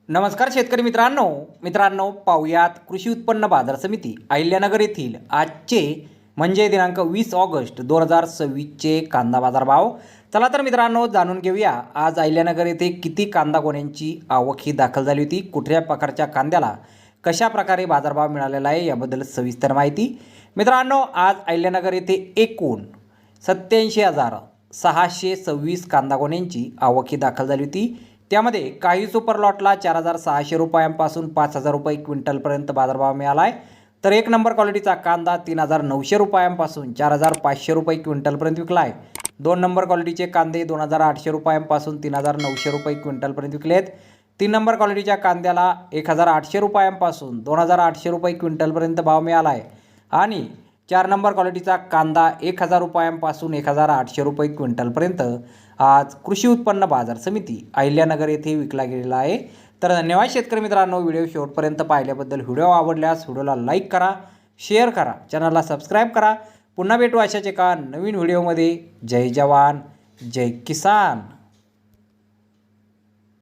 नमस्कार शेतकरी मित्रांनो पाहुयात कृषी उत्पन्न बाजार समिती अहिल्यानगर येथील आजचे म्हणजे दिनांक 20 ऑगस्ट 2026चे कांदा बाजार भाव। चला तर मित्रांनो जाणून घेऊया आज अहिल्यानगर येथे किती कांदा गोण्यांची आवक ही दाखल झाली होती, कुठल्या प्रकारच्या कांद्याला कशा प्रकारे बाजारभाव मिळालेला आहे याबद्दल सविस्तर माहिती। मित्रांनो आज अहिल्यानगर येथे एकूण 87,626 कांदा गोण्यांची आवक ही दाखल झाली होती। त्यामध्ये काही सुपर लॉटला 4,600 रुपयांपासून 5,000 रुपये क्विंटलपर्यंत बाजारभाव मिळाला आहे, तर एक नंबर क्वालिटीचा कांदा 3,900 रुपयांपासून 4,500 रुपये क्विंटलपर्यंत विकला आहे। दोन नंबर क्वालिटीचे कांदे 2,800 रुपयांपासून 3,900 रुपये क्विंटलपर्यंत विकले आहेत। तीन नंबर क्वालिटीच्या कांद्याला 1,800 रुपयांपासून 2,800 रुपये क्विंटलपर्यंत भाव मिळाला आहे आणि चार नंबर क्वालिटीचा कांदा 1,000 रुपयांपासून 1,800 रुपये क्विंटलपर्यंत आज कृषी उत्पन्न बाजार समिती अहिल्यानगर येथे विकला गेलेला आहे। तर धन्यवाद शेतकरी मित्रांनो, व्हिडिओ शेवटपर्यंत पाहिल्याबद्दल। व्हिडिओ आवडल्यास व्हिडिओला लाईक करा, शेअर करा, चॅनलला सबस्क्राईब करा। पुन्हा भेटू अशाच एका नवीन व्हिडिओमध्ये। जय जवान जय किसान।